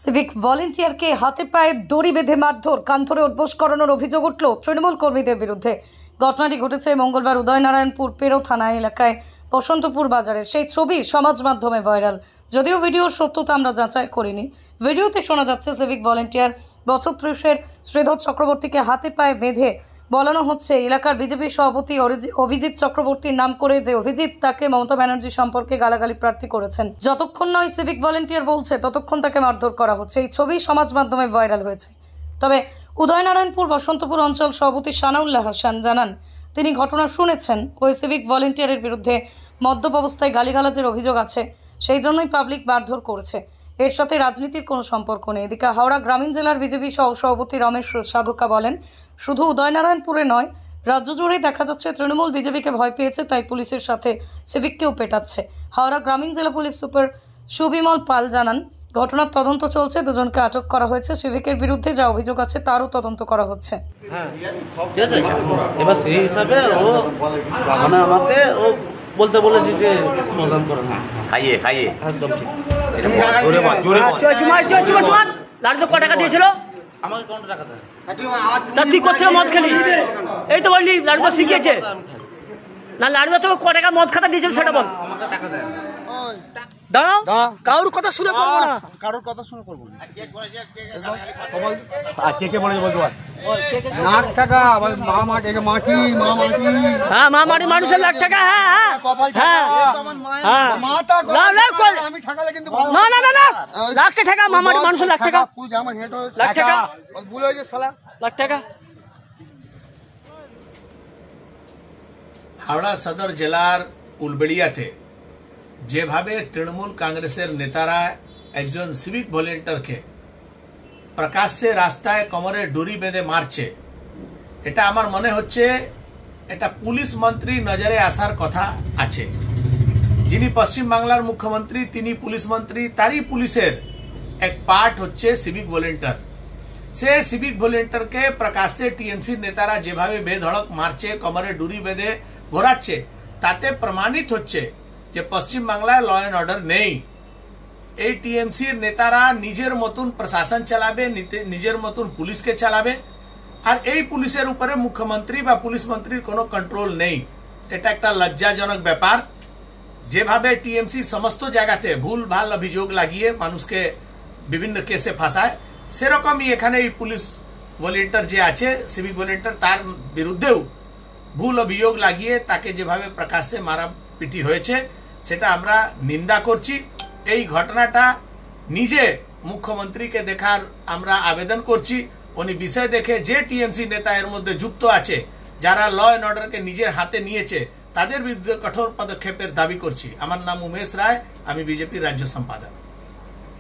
Civic ভলেন্টিয়ারকে হাতে পায়ে দড়ি বেঁধে মারধর, কান ধরে উঠবোস করানোর অভিযোগ উঠল তৃণমূল কর্মীদের বিরুদ্ধে। ঘটনাটি ঘটেছে মঙ্গলবার উদয়নারায়ণপুর পেরো থানা এলাকায় বসন্তপুর বাজারে। সেই ছবি সমাজ মাধ্যমে ভাইরাল। যদিও ভিডিওর সত্যতা আমরা যাচাই করিনি। ভিডিওতে শোনা যাচ্ছে সিভিক ভলেন্টিয়ার বছর 30-এর শ্রীধর চক্রবর্তীকে হাতে পায়ে বেঁধে বলানো হচ্ছে এলাকার বিজেপি সভাপতি অভিজিৎ চক্রবর্তীর নাম করে যে অভিজিৎ তাকে মমতা ব্যানার্জি সম্পর্কে গালাগালি প্রার্থী করেছেন। যতক্ষণ নয় সিভিক ভলেন্টিয়ার বলছে ততক্ষণ তাকে মারধর করা হচ্ছে। এই ছবি সমাজ মাধ্যমে ভাইরাল হয়েছে। তবে উদয়নারায়ণপুর বসন্তপুর অঞ্চল সভাপতি সানাউল্লাহ হাসান জানান, তিনি ঘটনা শুনেছেন। ওই সিভিক ভলেন্টিয়ারের বিরুদ্ধে মদ্যপ অবস্থায় গালিগালাজের অভিযোগ আছে, সেই জন্যই পাবলিক মারধর করেছে। এর সাথে রাজনীতির কোনো সম্পর্ক নেই। এদিকে হাওড়া গ্রামীণ জেলার বিজেপি সভাপতি রমেশ সাধুকা বলেন, শুধু উদয়নারায়ণপুরে নয়, রাজ্য জুড়েই দেখা যাচ্ছে তৃণমূল বিজেপিকে ভয় পেয়েছে, তাই পুলিশের সাথে সিভিককেও পেটাচ্ছে। হাওড়া গ্রামীণ জেলা পুলিশ সুপার সুবিমল পাল জানান, ঘটনার তদন্ত চলছে, দুজনকে আটক করা হয়েছে। সিভিকের বিরুদ্ধে যা অভিযোগ আছে তারও তদন্ত করা হচ্ছে। এবার সেই হিসাবে ও মানে আমাকে ও বলতে বলেছে যে প্রদান করে না খাইয়ে একদম ঠিক। লাড়ু তো ক টাকা দিয়েছিল? আমাকে কত টাকা দেয়? তা তুই কোথায় মদ খেলি? এই তো বললি লাড়ু শিখিয়েছে না, লাড়ু তো ক টাকা মদ খাতা দিয়েছিল সেটা বল। আমাকে টাকা দেয় না। দাঁড়াও, কারোর কথা শুনে করবো না, কারোর কথা শুনে করবো না। কে বলে বলতে পার লাখ টাকা মা মাটি হ্যাঁ, মা মাটি মানুষের লাখ টাকা। লাখ টাকা মা মাটি মানুষের লাখ টাকা, লাখ টাকা, লাখ টাকা। হাওড়া সদর জেলার উলবেড়িয়াতে যেভাবে তৃণমূল কংগ্রেসের নেতারা একজন সিভিক ভলেন্টিয়ারকে প্রকাশ্যে রাস্তায় কোমরে ডুরি বেঁধে মারছে, এটা আমার মনে হচ্ছে এটা পুলিশ মন্ত্রী নজরে আসার কথা আছে। যিনি পশ্চিম বাংলার মুখ্যমন্ত্রী, তিনি পুলিশ মন্ত্রী, তারই পুলিশের এক পার্ট হচ্ছে সিভিক ভলেন্টিয়ার। সে সিভিক ভলেন্টিয়ারকে প্রকাশ্যে টিএমসি নেতারা যেভাবে বেধড়ক মারছে, কোমরে ডুরি বেঁধে ঘোরাচ্ছে, তাতে প্রমাণিত হচ্ছে যে পশ্চিম বাংলায় ল অ্যান্ড অর্ডার নেই। এই টিএমসির নেতারা নিজের মতন প্রশাসন চালাবে, নিজের মতন পুলিশকে চালাবে, আর এই পুলিশের উপরে মুখ্যমন্ত্রী বা পুলিশ মন্ত্রীর কোনো কন্ট্রোল নেই। এটা একটা লজ্জাজনক ব্যাপার। যেভাবে টিএমসি সমস্ত জায়গাতে ভুল ভাল অভিযোগ লাগিয়ে মানুষকে বিভিন্ন কেসে ফাঁসায়, সেরকমই এখানে এই পুলিশ ভলেন্টিয়ার যে আছে, সিভিক ভলেন্টিয়ার, তার বিরুদ্ধেও ভুল অভিযোগ লাগিয়ে তাকে যেভাবে প্রকাশ্যে মারাপিটি হয়েছে সেটা আমরা নিন্দা করছি। এই ঘটনাটা নিজে মুখ্যমন্ত্রীকে দেখার আমরা আবেদন করছি। উনি বিষয় দেখে যে টিএমসি নেতা এর মধ্যে যুক্ত আছে, যারা ল অ্যান্ড অর্ডারকে নিজের হাতে নিয়েছে, তাদের বিরুদ্ধে কঠোর পদক্ষেপের দাবি করছি। আমার নাম উমেশ রায়, আমি বিজেপির রাজ্য সম্পাদক।